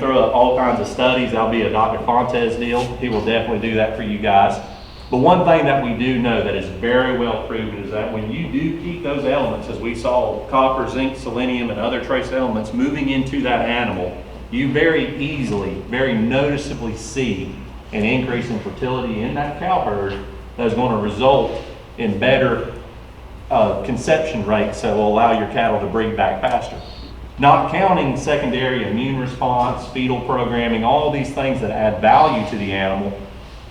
throw up all kinds of studies. That'll be a Dr. Fontes deal. He will definitely do that for you guys. But one thing that we do know that is very well proven is that when you do keep those elements, as we saw copper, zinc, selenium, and other trace elements moving into that animal, you very easily, very noticeably see an increase in fertility in that cow herd that is going to result in better conception rates that will allow your cattle to breed back faster. Not counting secondary immune response, fetal programming, all these things that add value to the animal,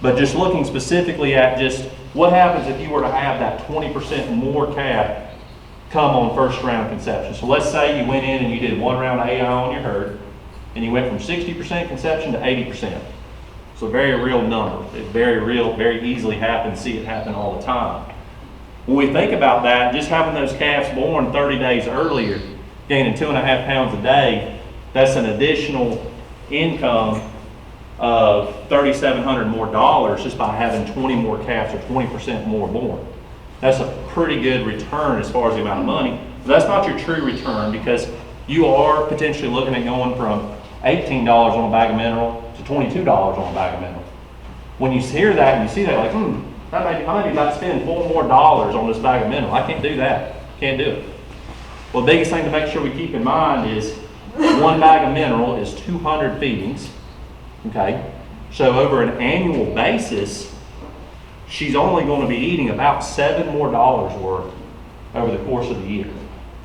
but just looking specifically at just what happens if you were to have that 20% more calf come on first round conception. So let's say you went in and you did 1 round of AI on your herd, and you went from 60% conception to 80%. So a very real number. It's very real, very easily happens, see it happen all the time. When we think about that, just having those calves born 30 days earlier, gaining 2.5 pounds a day, that's an additional income of $3,700 more just by having 20 more calves or 20% more born. That's a pretty good return as far as the amount of money. But that's not your true return, because you are potentially looking at going from $18 on a bag of mineral to $22 on a bag of mineral. When you hear that and you see that, like, I may be about to spend $4 more on this bag of mineral. I can't do that. Can't do it. Well, the biggest thing to make sure we keep in mind is 1 bag of mineral is 200 feedings. Okay, so over an annual basis, she's only going to be eating about $7 more worth over the course of the year.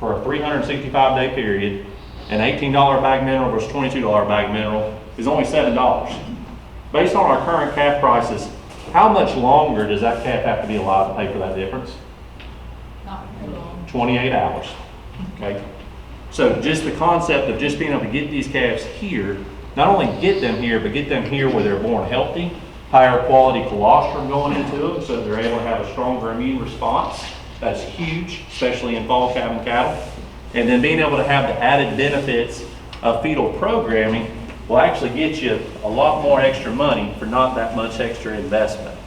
For a 365-day period, an $18 bag of mineral versus $22 bag of mineral is only $7. Based on our current calf prices, how much longer does that calf have to be alive to pay for that difference? Not very long. 28 hours. Okay, so just the concept of just being able to get these calves here, not only get them here, but get them here where they're born healthy, higher quality colostrum going into them, so they're able to have a stronger immune response. That's huge, especially in fall calving cattle. And then being able to have the added benefits of fetal programming will actually get you a lot more extra money for not that much extra investment.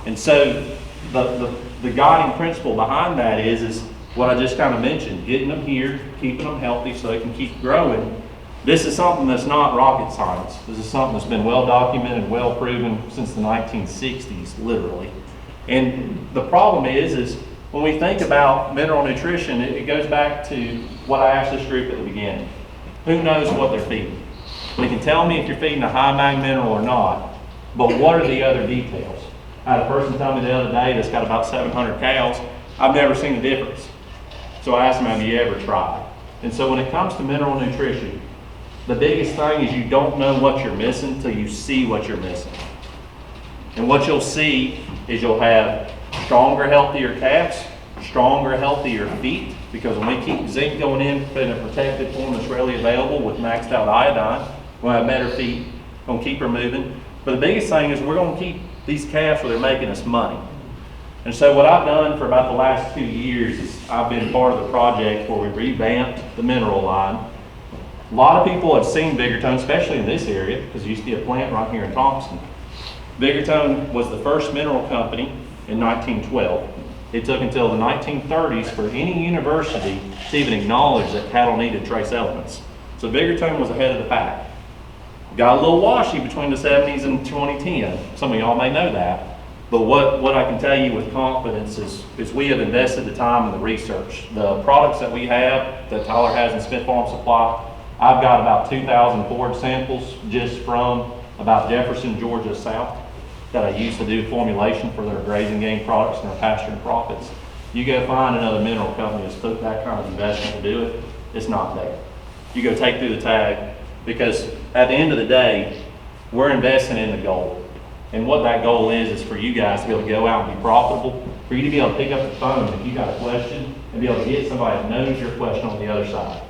And so the guiding principle behind that is what I just kind of mentioned, getting them here, keeping them healthy so they can keep growing. This is something that's not rocket science. This is something that's been well documented, well proven since the 1960s, literally. And the problem is when we think about mineral nutrition, it goes back to what I asked this group at the beginning. Who knows what they're feeding? They can tell me if you're feeding a high mag mineral or not, but what are the other details? I had a person tell me the other day that's got about 700 cows, I've never seen a difference. So I asked him, have you ever tried? And so when it comes to mineral nutrition, the biggest thing is you don't know what you're missing until you see what you're missing. And what you'll see is you'll have stronger, healthier calves, stronger, healthier feet, because when we keep zinc going in a protected form that's readily available with maxed out iodine, we'll have better feet, we'll keep her moving. But the biggest thing is we're going to keep these calves where they're making us money. And so what I've done for about the last 2 years is I've been part of the project where we revamped the mineral line. A lot of people have seen Vigortone, especially in this area, because there used to be a plant right here in Thompson. Vigortone was the first mineral company in 1912. It took until the 1930s for any university to even acknowledge that cattle needed trace elements. So Vigortone was ahead of the pack. Got a little washy between the 70s and 2010. Some of y'all may know that. But what I can tell you with confidence is we have invested the time in the research. The products that we have, that Tyler has in Smith Farm Supply, I've got about 2,000 forage samples just from about Jefferson, Georgia south that I use to do formulation for their grazing game products and their pasture and profits. You go find another mineral company that's took that kind of investment to do it, it's not there. You go take through the tag, because at the end of the day, we're investing in the goal. And what that goal is for you guys to be able to go out and be profitable, for you to be able to pick up the phone if you got a question and be able to get somebody that knows your question on the other side.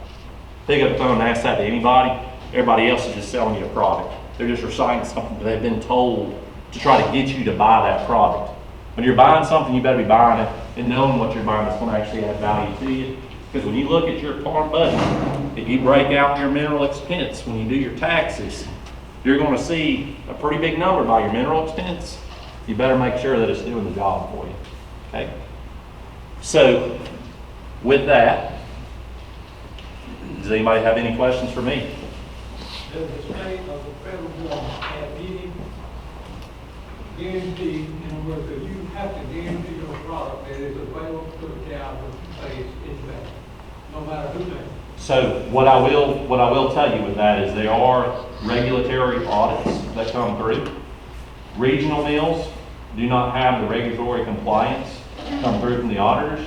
Pick up the phone and ask that to anybody. Everybody else is just selling you a product. They're just reciting something that they've been told to try to get you to buy that product. When you're buying something, you better be buying it and knowing what you're buying that's going to actually add value to you. Because when you look at your farm budget, if you break out your mineral expense, when you do your taxes, you're going to see a pretty big number by your mineral expense. You better make sure that it's doing the job for you. Okay? So, with that, does anybody have any questions for me? Does the state or the federal government have any guarantee, in other words, that you have to guarantee your product that is available to the cow when you say it's bad, no matter who makes it? So what I will tell you with that is there are regulatory audits that come through. Regional mills do not have the regulatory compliance come through from the auditors.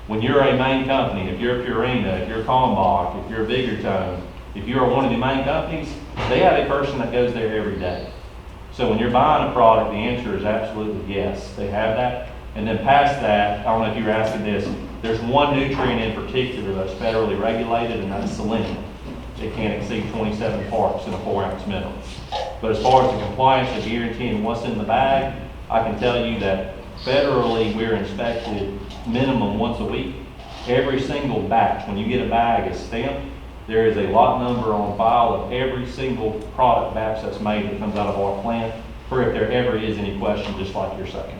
When you're a main company, if you're Purina, if you're Kalmbach, if you're Biggertone, if you're one of the main companies, they have a person that goes there every day. So when you're buying a product, the answer is absolutely yes, they have that. And then past that, I don't know if you were asking this, there's one nutrient in particular that's federally regulated, and that's selenium. It can't exceed 27 parts in a 4-ounce mineral. But as far as the compliance of guaranteeing what's in the bag, I can tell you that federally we're inspected minimum once a week. Every single batch, when you get a bag is stamped, there is a lot number on file of every single product batch that's made that comes out of our plant, for if there ever is any question, just like you're saying.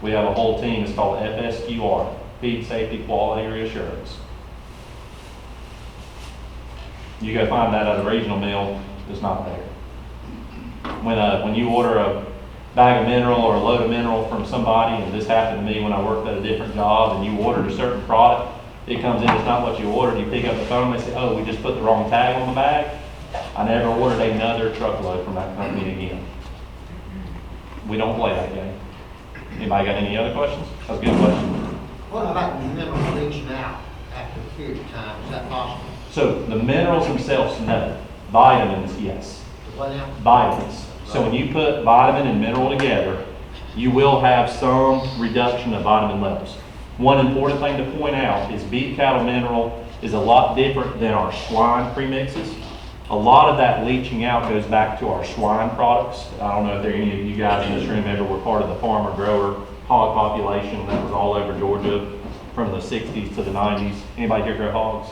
We have a whole team, it's called FSQR, Feed Safety Quality Reassurance. You go find that at a regional mill, it's not there. When you order a bag of mineral or a load of mineral from somebody, and this happened to me when I worked at a different job, and you ordered a certain product, it comes in, it's not what you ordered, you pick up the phone, they say, oh, we just put the wrong tag on the bag. I never ordered another truckload from that company again. We don't play that game. Anybody got any other questions? That's a good question. What about the minerals leaching out after a period of time? Is that possible? So the minerals themselves, no. Vitamins, yes. What now? Vitamins. So when you put vitamin and mineral together, you will have some reduction of vitamin levels. One important thing to point out is beef cattle mineral is a lot different than our swine premixes. A lot of that leaching out goes back to our swine products. I don't know if there are any of you guys in this room ever were part of the farmer grower hog population that was all over Georgia from the 60s to the 90s. Anybody here grow hogs?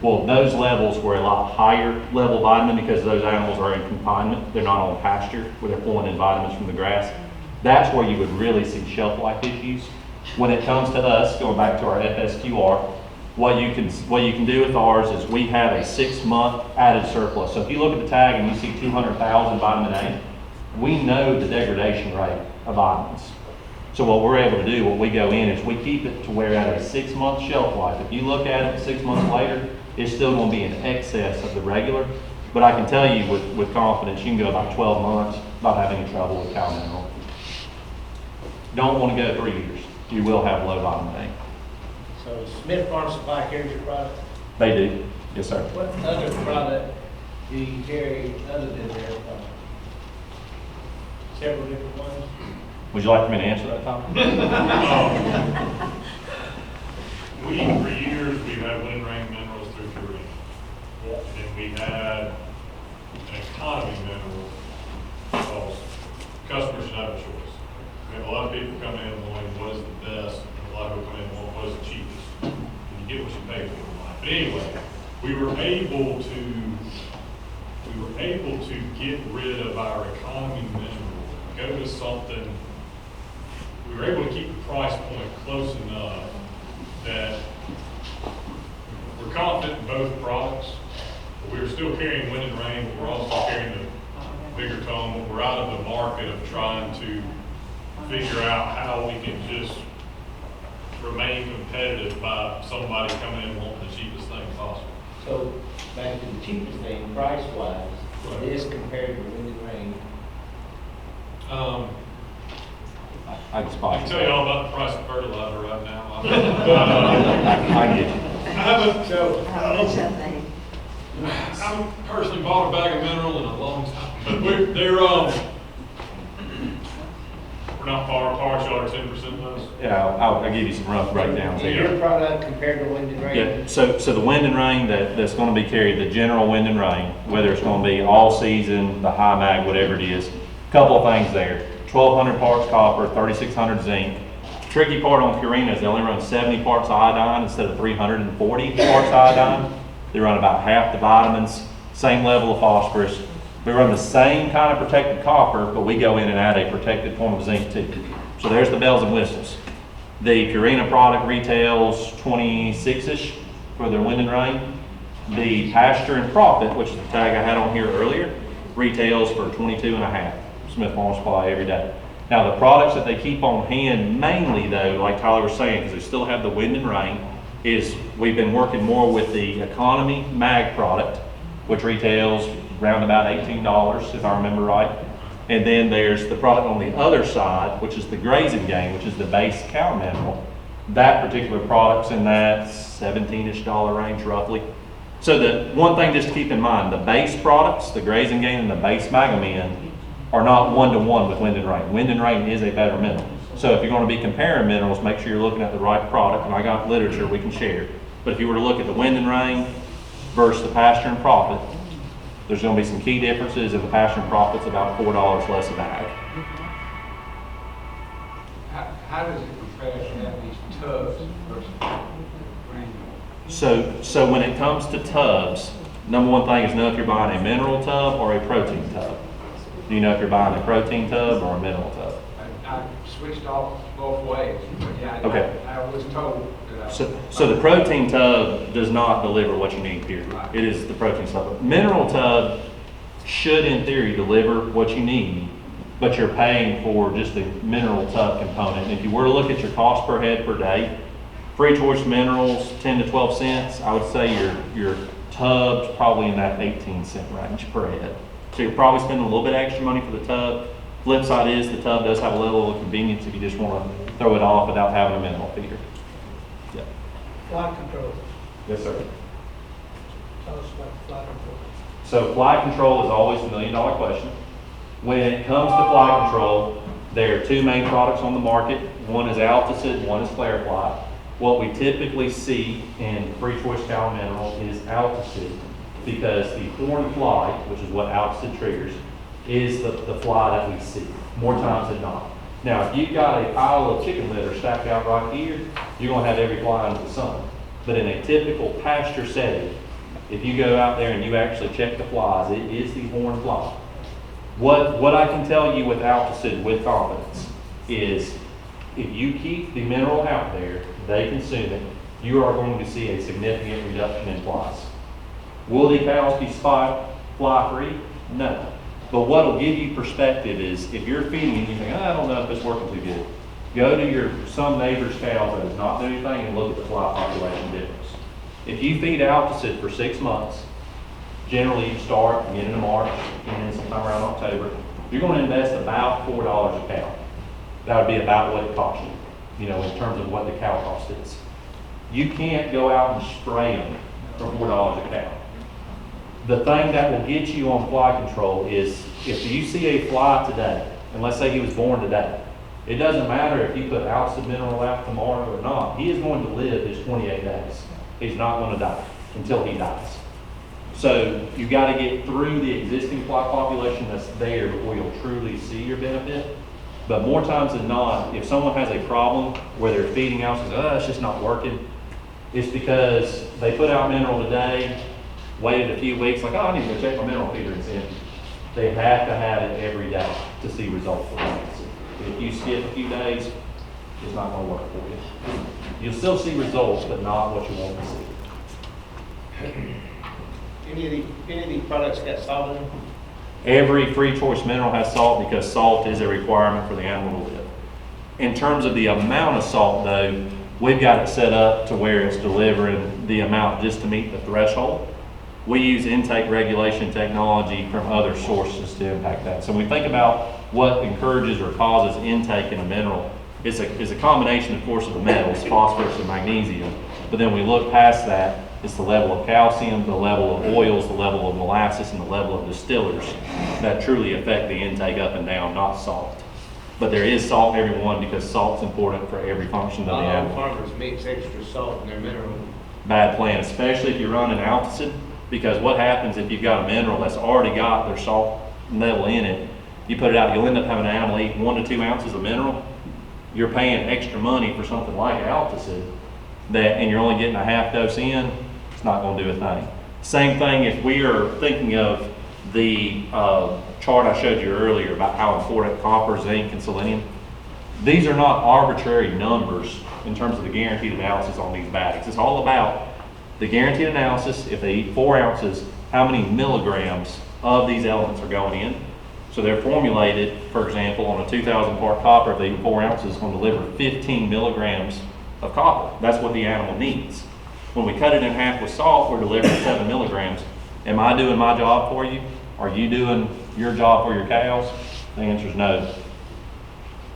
Well, those levels were a lot higher level vitamin because those animals are in confinement. They're not on pasture where they're pulling in vitamins from the grass. That's where you would really see shelf life issues. When it comes to us, going back to our FSQR, what you can do with ours is we have a 6-month added surplus. So if you look at the tag and you see 200,000 vitamin A, we know the degradation rate of vitamins. So what we're able to do, what we go in is we keep it to where at a 6-month shelf life. If you look at it 6 months later, it's still going to be in excess of the regular. But I can tell you with confidence, you can go about 12 months without having any trouble with cow mineral. Don't want to go 3 years. You will have low vitamin A. So Smith Farm Supply carries your product? They do. Yes, sir. What other product do you carry other than their product? Several different ones? Would you like me to answer that, Tom? For years, we've had wind rain minerals through Purina. Yep. And we had an economy mineral because customers should have a choice. We have a lot of people come in wanting what is the best, and a lot of people come in wanting what is the cheapest. And you get what you pay for in life. But anyway, we were able to get rid of our economy mineral, go to something. We were able to keep the price point close enough that we're confident in both products. But we're still carrying wind and rain, but we're also carrying the bigger tone. But we're out of the market of trying to figure out how we can just remain competitive by somebody coming in wanting the cheapest thing possible. So back to the cheapest thing, price-wise, Right. this compared to wind and rain. I can I spot can you. tell you all about the price of fertilizer right now. I get you. I haven't, So, I personally bought a bag of mineral in a long time, but we're not far apart, y'all are 10% less. Yeah, I'll give you some rough breakdowns so here. your product compared to wind and rain? Yeah, so the wind and rain that's going to be carried, the general wind and rain, whether it's going to be all season, the high mag, whatever it is, couple of things there. 1,200 parts copper, 3,600 zinc. Tricky part on Purina is they only run 70 parts iodine instead of 340 parts iodine. They run about half the vitamins, same level of phosphorus. We run the same kind of protected copper, but we go in and add a protected form of zinc too. So there's the bells and whistles. The Purina product retails 26-ish for their wind and rain. The pasture and profit, which is the tag I had on here earlier, retails for 22.5. Smith Farm Supply every day. Now, the products that they keep on hand mainly though, like Tyler was saying, because they still have the wind and rain, is we've been working more with the economy mag product, which retails around about $18, if I remember right. And then there's the product on the other side, which is the grazing game, which is the base cow mineral. That particular product's in that $17-ish range roughly. So the one thing just to keep in mind, the base products, the grazing game and the base Magamin are not one-to-one with wind and rain. Wind and rain is a better mineral. So if you're going to be comparing minerals, make sure you're looking at the right product, and I got literature we can share. But if you were to look at the wind and rain versus the pasture and profit, there's going to be some key differences, and the pasture and profit's about $4 less a bag. How does it compare to have these tubs versus granular? So when it comes to tubs, number one thing is know if you're buying a mineral tub or a protein tub. Do you know if you're buying a protein tub or a mineral tub? I switched off both ways, but yeah, Okay. I was told that I. So the protein tub does not deliver what you need, period. It is the protein tub. Mineral tub should, in theory, deliver what you need, but you're paying for just the mineral tub component. If you were to look at your cost per head per day, free choice minerals, 10 to 12 cents. I would say your tub's probably in that 18-cent range per head. So you're probably spending a little bit extra money for the tub. Flip side is the tub does have a level of convenience if you just want to throw it off without having a mineral feeder. Yeah. Flight control, Yes, sir. tell us about the flight control. So flight control is always a $1 million question. When it comes to flight control, there are two main products on the market. One is Alticid, one is Flare Fly. What we typically see in free choice cow mineral is Alticid, because the horn fly, which is what Alticid triggers, is the fly that we see more times than not. Now, if you've got a pile of chicken litter stacked out right here, you're going to have every fly under the sun. But in a typical pasture setting, if you go out there and you actually check the flies, it is the horn fly. What I can tell you with Alticid with confidence is if you keep the mineral out there, they consume it, you are going to see a significant reduction in flies. Will the cows be fly free? No. But what will give you perspective is if you're feeding and you think, I don't know if it's working too good, go to some neighbor's cows that does not do anything and look at the fly population difference. If you feed Alticid for 6 months, generally you start beginning of March and sometime around October, you're going to invest about $4 a cow. That would be about what it costs you, in terms of what the cow cost is. You can't go out and spray them for $4 a cow. The thing that will get you on fly control is if you see a fly today, and let's say he was born today, it doesn't matter if you put Alticid mineral out tomorrow or not, he is going to live his 28 days. He's not going to die until he dies. So you got to get through the existing fly population that's there before you'll truly see your benefit. But more times than not, if someone has a problem where they're feeding out, says, it's just not working, it's because they put out mineral today, waited a few weeks, like, I need to go check my mineral feeder and see it. They have to have it every day to see results for them. If you skip a few days, it's not going to work for you. You'll still see results, but not what you want to see. Any of these products got salt in them? Every free choice mineral has salt because salt is a requirement for the animal to live. In terms of the amount of salt though, we've got it set up to where it's delivering the amount just to meet the threshold. We use intake regulation technology from other sources to impact that. So when we think about what encourages or causes intake in a mineral, it's a combination, of course, of the metals, phosphorus and magnesium. But then we look past that, it's the level of calcium, the level of oils, the level of molasses, and the level of distillers that truly affect the intake up and down, not salt. But there is salt in every one because salt's important for every function of the All animal. farmers mix extra salt in their mineral. Bad plan, especially if you're running Alticid, because what happens if you've got a mineral that's already got their salt level in it, you put it out, you'll end up having an animal eat 1 to 2 ounces of mineral. You're paying extra money for something like Alticid, and you're only getting a half dose in, it's not going to do a thing. Same thing if we are thinking of the chart I showed you earlier about how important copper, zinc, and selenium. These are not arbitrary numbers in terms of the guaranteed analysis on these bags. It's all about The guaranteed analysis, if they eat 4 ounces, how many milligrams of these elements are going in? So they're formulated, for example, on a 2,000 part copper, if they eat 4 ounces, it's going to deliver 15 milligrams of copper. That's what the animal needs. When we cut it in half with salt, we're delivering 7 milligrams. Am I doing my job for you? Are you doing your job for your cows? The answer is no.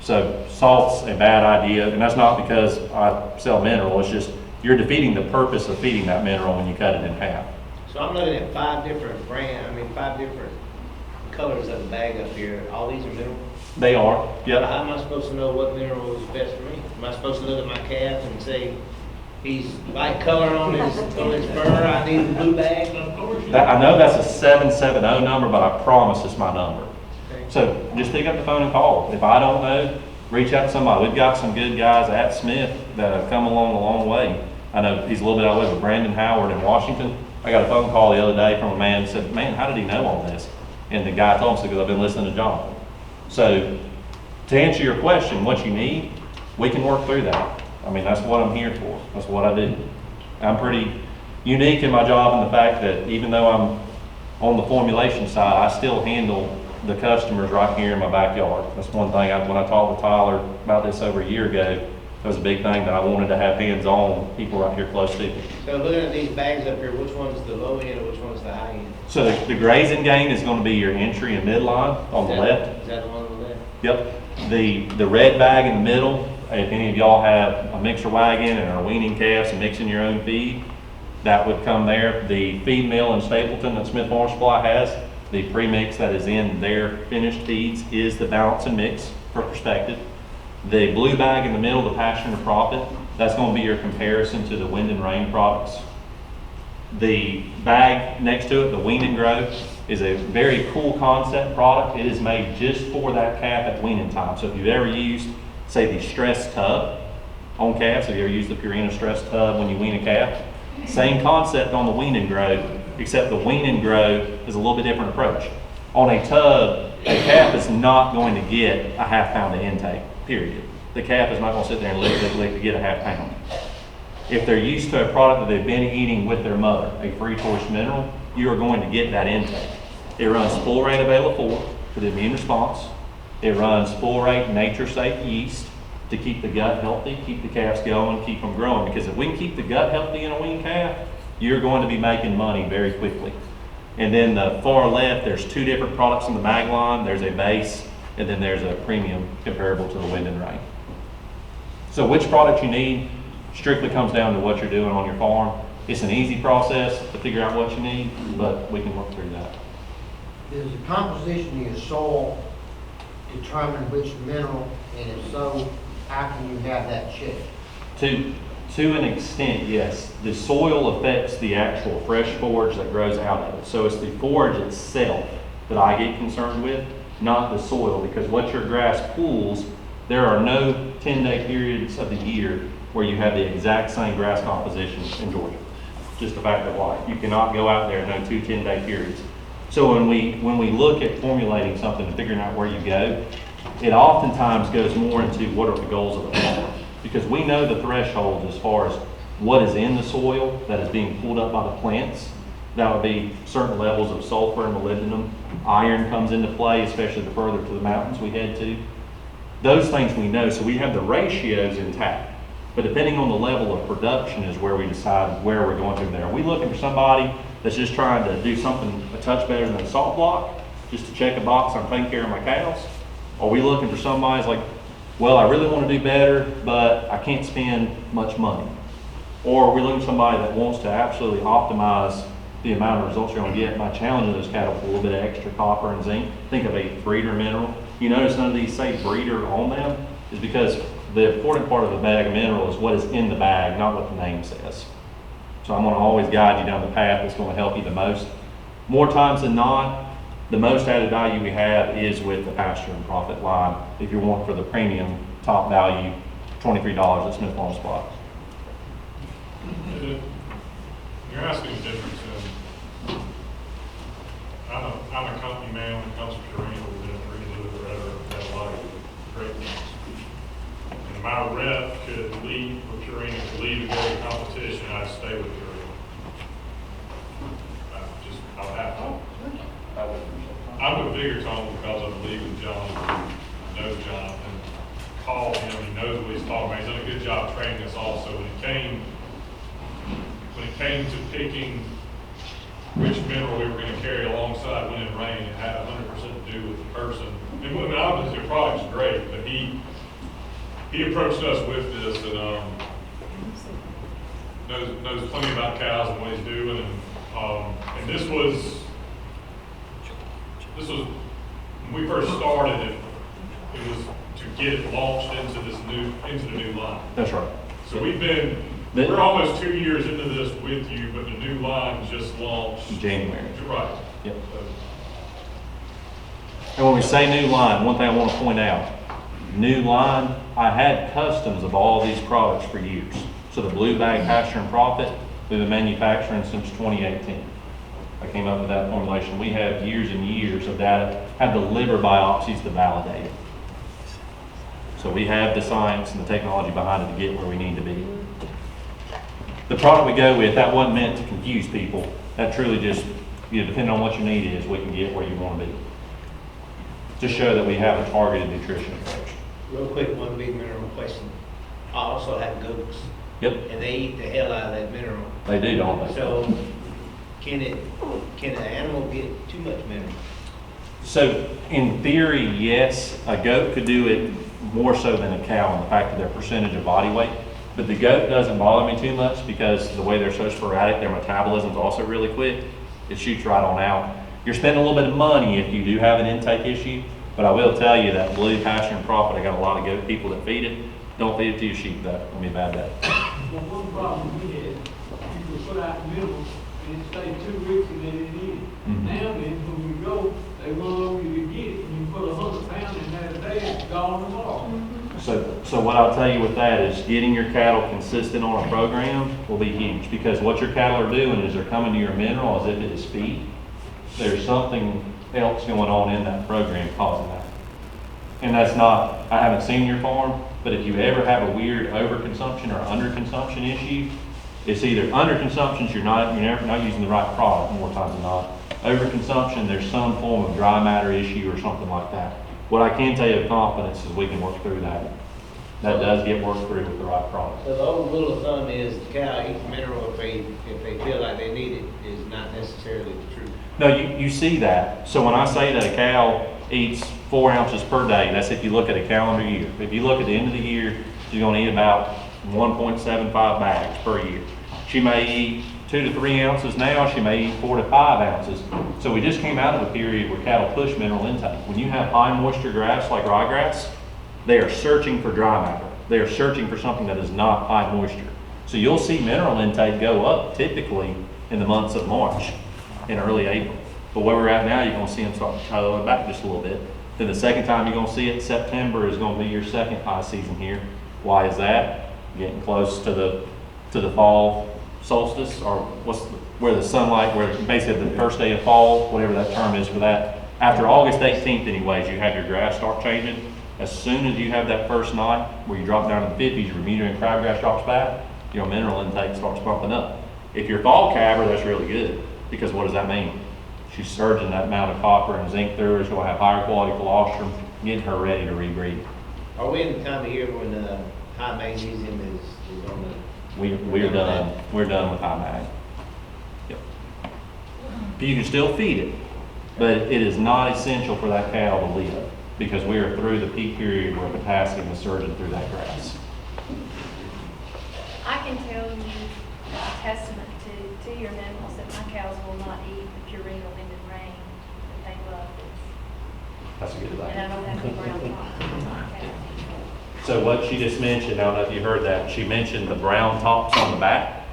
So salt's a bad idea, and that's not because I sell mineral, it's just you're defeating the purpose of feeding that mineral when you cut it in half. So I'm looking at 5 different 5 different colors of the bag up here. All these are mineral? They are, How yep. am I supposed to know what mineral is best for me? Am I supposed to look at my calf and say, he's light color on his fur, I need the blue bag? Of course you. I know that's a 770 number, but I promise it's my number. Okay. So just pick up the phone and call. If I don't know, reach out to somebody. We've got some good guys at Smith that have come along a long way. I know he's a little bit out of the way with Brandon Howard in Washington. I got a phone call the other day from a man that said, man, how did he know all this? And the guy told him, because I've been listening to John. So to answer your question, what you need, we can work through that. I mean, that's what I'm here for. That's what I do. I'm pretty unique in my job in the fact that even though I'm on the formulation side, I still handle the customers right here in my backyard. That's one thing, when I talked with Tyler about this over a year ago, that was a big thing that I wanted to have hands-on people right here close to me. So looking at these bags up here, which one's the low end and which one's the high end? So the grazing gain is going to be your entry and midline on the left. Is that the one on the left? Yep. The red bag in the middle, if any of y'all have a mixer wagon and are weaning calves and mixing your own feed, that would come there. The feed mill in Stapleton that Smith Farm Supply has, the premix that is in their finished feeds is the balance and mix for perspective. The blue bag in the middle, the pasture and the profit, that's going to be your comparison to the wind and rain products. The bag next to it, the wean and grow, is a very cool concept product. It is made just for that calf at weaning time. So if you've ever used, say, the stress tub on calves, have you ever used the Purina stress tub when you wean a calf? Same concept on the wean and grow, except the wean and grow is a little bit different approach. On a tub, a calf is not going to get a half pound of intake, period. The calf is not going to sit there and lick to get a half pound. If they're used to a product that they've been eating with their mother, a free choice mineral, you are going to get that intake. It runs full rate of Ala-4 for the immune response. It runs full rate nature safe yeast to keep the gut healthy, keep the calves going, keep them growing. Because if we can keep the gut healthy in a weaned calf, you're going to be making money very quickly. And then the far left, there's 2 different products in the bag line. There's a base, and then there's a premium comparable to the wind and rain. So which product you need strictly comes down to what you're doing on your farm. It's an easy process to figure out what you need, but we can work through that. Does the composition of your soil determine which mineral, and if so, how can you have that checked? To an extent, yes. The soil affects the actual fresh forage that grows out of it. So it's the forage itself that I get concerned with, not the soil, because what your grass pools, there are no 10-day periods of the year where you have the exact same grass composition in Georgia. Just a fact of life. You cannot go out there and no 2 10-day periods. So when we look at formulating something and figuring out where you go, it oftentimes goes more into what are the goals of the farmer. Because we know the thresholds as far as what is in the soil that is being pulled up by the plants. That would be certain levels of sulfur and molybdenum. Iron comes into play, especially the further to the mountains we head to. Those things we know, so we have the ratios intact. But depending on the level of production is where we decide where we're going through there. Are we looking for somebody that's just trying to do something a touch better than a salt block, just to check a box, I'm taking care of my cows? Are we looking for somebody that's like, well, I really want to do better, but I can't spend much money? Or are we looking for somebody that wants to absolutely optimize the amount of results you're going to get by challenging those cattle for a little bit of extra copper and zinc? Think of a breeder mineral. You notice none of these say breeder on them is because the important part of the bag of mineral is what is in the bag, not what the name says. So I'm going to always guide you down the path that's going to help you the most. More times than not, the most added value we have is with the pasture and profit line. If you're wanting for the premium top value, $23 at Smith Farm Supply. You're asking a difference in, I'm a company man when it comes to Purina, we've been Purina forever, had a lot of great things. And my rep could leave with Purina, could leave and go to competition, I'd stay with Purina. I'm a bigger tone because I believe in Jonathan, I know Jonathan, called him, he knows what he's talking about, he's done a good job training us also. When it came to picking which mineral we were gonna carry alongside wind and rain, it had 100% to do with the person. And when obviously the product's great, but he approached us with this and, knows plenty about cows and what he's doing, and this was, when we first started it was to get it launched into the new line. That's right. So we're almost 2 years into this with you, but the new line just launched. January. Right. Yep. And when we say new line, one thing I want to point out, new line, I had customs of all these products for years. So the blue bag pasture and profit, we've been manufacturing since 2018. I came up with that formulation. We have years and years of data, have the liver biopsies to validate it. So we have the science and the technology behind it to get where we need to be. The product we go with, that wasn't meant to confuse people. That truly just, depending on what your need is, we can get where you want to be. Just show that we have a targeted nutrition approach. Real quick, one big mineral question. I also have goats, Yep, and they eat the hell out of that mineral. they do, don't they? So, can an animal get too much mineral? So in theory, yes, a goat could do it more so than a cow in the fact of their percentage of body weight. But the goat doesn't bother me too much because the way they're so sporadic, their metabolism's also really quick. It shoots right on out. You're spending a little bit of money if you do have an intake issue, but I will tell you that blue pasture and profit, I got a lot of goat people that feed it. Don't feed it to your sheep, that's gonna be a bad day. Well, one problem we had, you could put out minerals and it stayed 2 weeks and they didn't eat it. Mhm. Now then, when we go, they run over you to get it and you put 100 pounds in that a day, it's gone tomorrow. So what I'll tell you with that is getting your cattle consistent on a program will be huge, because what your cattle are doing is they're coming to your mineral as if it is feed. There's something else going on in that program causing that. And that's not, I haven't seen your farm, but if you ever have a weird overconsumption or underconsumption issue, it's either underconsumption, you're not using the right product more times than not. Overconsumption, there's some form of dry matter issue or something like that. What I can tell you with confidence is we can work through that. That does get worked through with the right product. So the old rule of thumb is the cow eats mineral if they feel like they need it, is not necessarily the truth. No, you see that. So when I say that a cow eats 4 ounces per day, that's if you look at a calendar year. If you look at the end of the year, she's gonna eat about 1.75 bags per year. She may eat 2 to 3 ounces now, she may eat 4 to 5 ounces. So we just came out of a period where cattle push mineral intake. When you have high moisture grass like ryegrass, they are searching for dry matter. They are searching for something that is not high moisture. So you'll see mineral intake go up typically in the months of March and early April. But where we're at now, you're gonna see them start toeing back just a little bit. Then the second time you're gonna see it, September is gonna be your second high season here. Why is that? Getting close to the fall solstice, or where the sunlight, where basically the first day of fall, whatever that term is for that. After August 18th anyways, you have your grass start changing. As soon as you have that first night where you drop down to the 50s, your Bermuda and crabgrass drops back, your mineral intake starts pumping up. If you're fall cabber, that's really good, because what does that mean? She's surging that amount of copper and zinc through her, she's gonna have higher quality colostrum, getting her ready to rebreed. Are we in the time of year when high magnesium is on the? We're done. We're done with high mag. Yep. You can still feed it, but it is not essential for that cow to live, because we are through the peak period where potassium is surging through that grass. I can tell you a testament to your minerals that my cows will not eat the Purina wind and rain that they love this. That's a good And I thing. don't have any brown top. So what she just mentioned, I don't know if you heard that, she mentioned the brown tops on the back.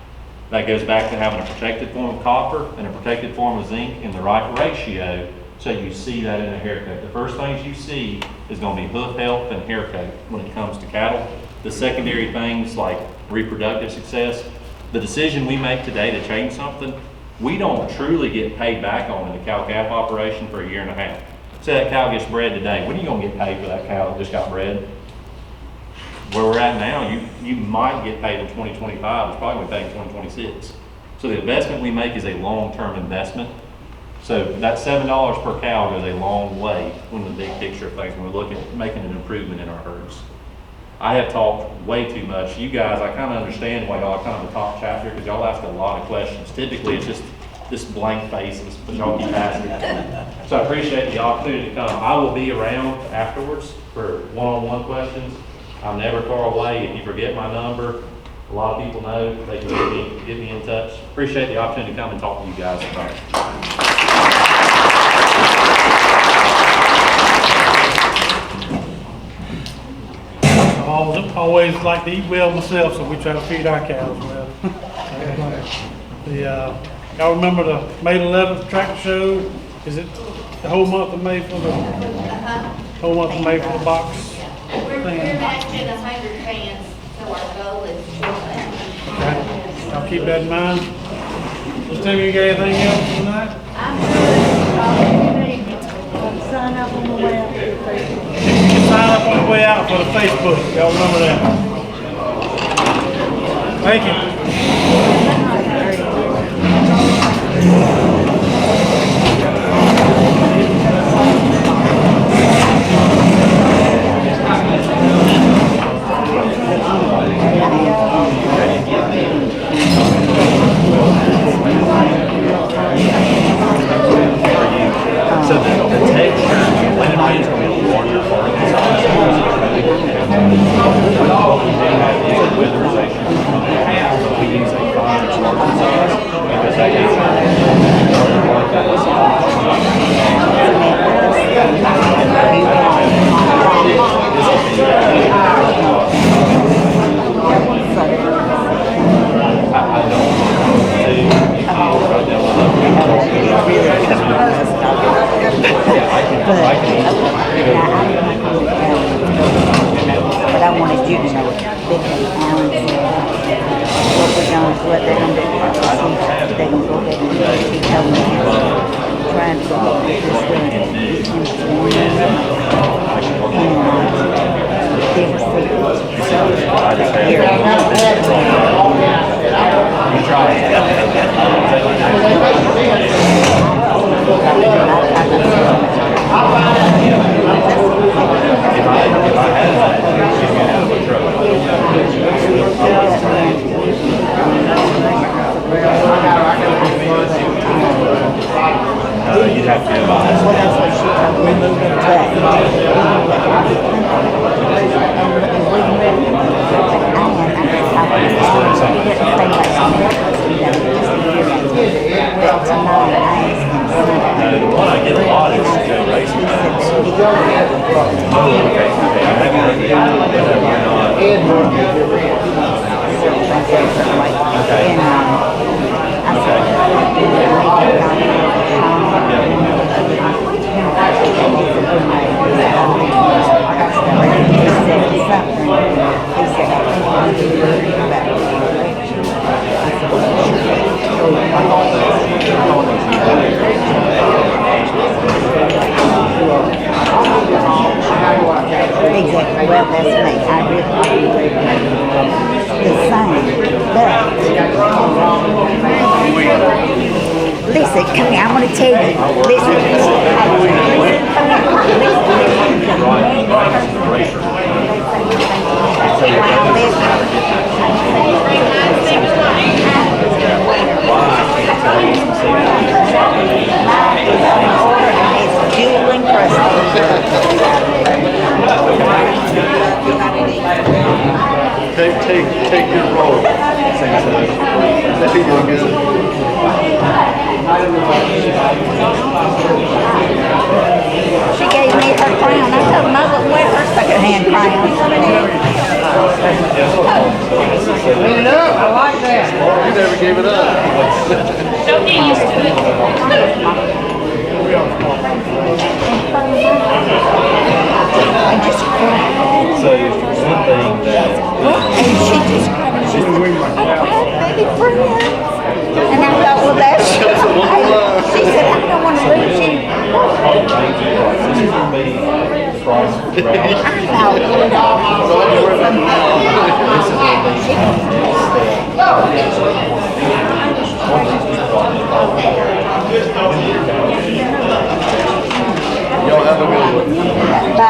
That goes back to having a protected form of copper and a protected form of zinc in the right ratio, so you see that in a hair coat. The first things you see is gonna be hoof health and hair coat when it comes to cattle. The secondary things like reproductive success, the decision we make today to change something, we don't truly get paid back on in the cow-calf operation for a year and a half. Say that cow gets bred today, when are you gonna get paid for that cow that just got bred? Where we're at now, you might get paid in 2025, it's probably gonna be paid in 2026. So the investment we make is a long-term investment. So that $7 per cow goes a long way when the big picture of things, when we look at making an improvement in our herds. I have talked way too much. You guys, I kind of understand why y'all are kind of the top chapter, because y'all ask a lot of questions. Typically, it's just this blank faces, but y'all keep asking. So I appreciate the opportunity to come. I will be around afterwards for one-on-one questions. I'm never far away. If you forget my number, a lot of people know, they can get me in touch. Appreciate the opportunity to come and talk to you guys about it. I always like to eat well myself, so we try to feed our cows well. Y'all remember the May 11th tractor show? Is it the whole month of May for the, whole month of May for the box? We're matching 100 fans, so our goal is 200. Okay, I'll keep that in mind. Ms. Tim, you got anything else tonight? I'm good. Sign up on the way out. You can sign up on the way out for the Facebook. Y'all remember that. Thank you. So the texture, when it rains, going to be a larger part of the size. Weatherization. We use a fine larger size because that is larger part of the size. I don't But I wanted you to know that Alan said what we're going to, what they're going to do. They're going to go ahead and he told me trying to get this done. You'd have to advise. The one I get a lot is racing. Oh, okay. I haven't heard the other one, but we're not. Okay. I said, exactly, well, that's me. I really the same, but listen, come here, I'm gonna tell you. Listen. It's jewel encrusted. Take your role. She gave me her crown. I told them I wouldn't wear her second-hand crown. Clean it up, I like that. You never gave it up. Don't get used to it. I just cried. So one thing that And she just cried. And she said, I cried, baby, friends. And I thought, well, that's right. She said, I don't want to lose you. this is going to be price round. This is going to be Stay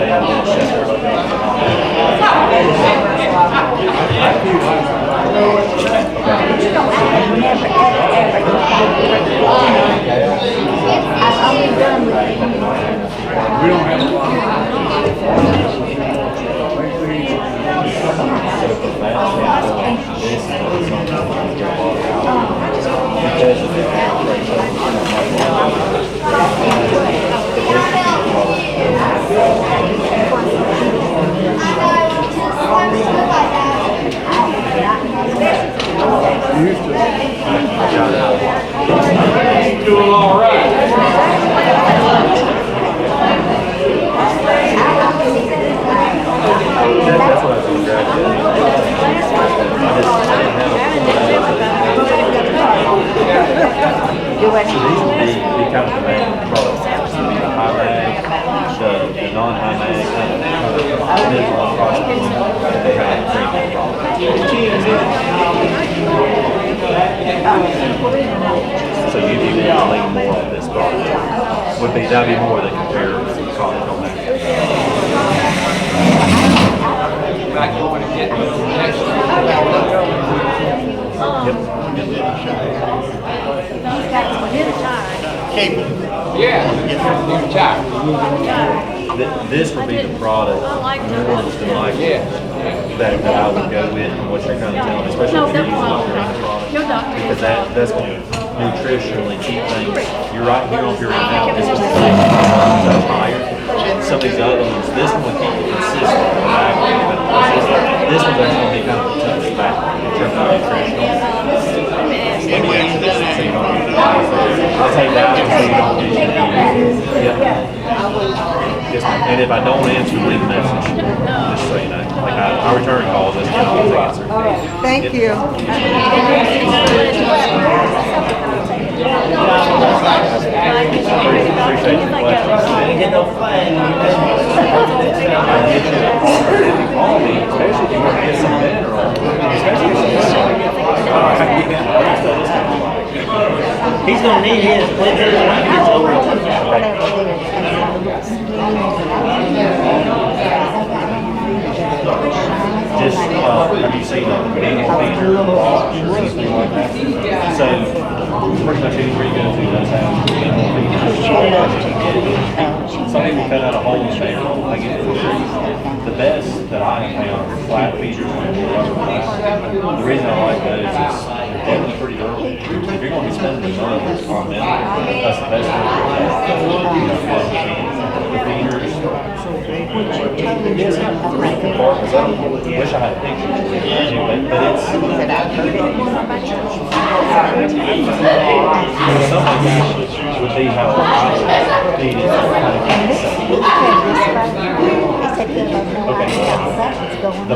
a little separate. Doing all right. That's what I was going to grab. I didn't have Do what? So these would be kind of the main products. This would be the high mag, the non-high mag, kind of mid-long price point that they have premium products. So you'd be more lean more on this product. That'd be more the comparative product on that. Back going to get the next one. Yeah, new tire. This would be the product more than likely that I would go with and what you're kind of telling me, especially if you're using the green product. Because that's going to nutritionally keep things, you're right here on your end now, this is the thing, that's higher. Some of these other ones, this one would keep it consistent. This one's actually going to be kind of a touch back in terms of nutritional. Let me answer this so you don't get confused. I'll take that one so you don't get confused. Yep. Yes, ma'am. And if I don't answer, leave a message, just so you know. Like I return calls, that's not always answer. Thank you. Appreciate your questions. Get no flag. Call me, especially if you want to get some better on. Especially if He's gonna need his when he gets over. just, have you seen a manual feature box or anything like that? So, pretty much anywhere you go to does have manual features. Some people cut out a hole in there, I get it for free. The best that I have found are flat features on the rubber flat. The reason I like those is they're definitely pretty early. If you're going to be spending the money on them, that's the best way to do it. The feeders, it's kind of three compartments. I wish I had pictures for you, but it's. Some of these would be how I would feed it. Kind of get it. Okay. The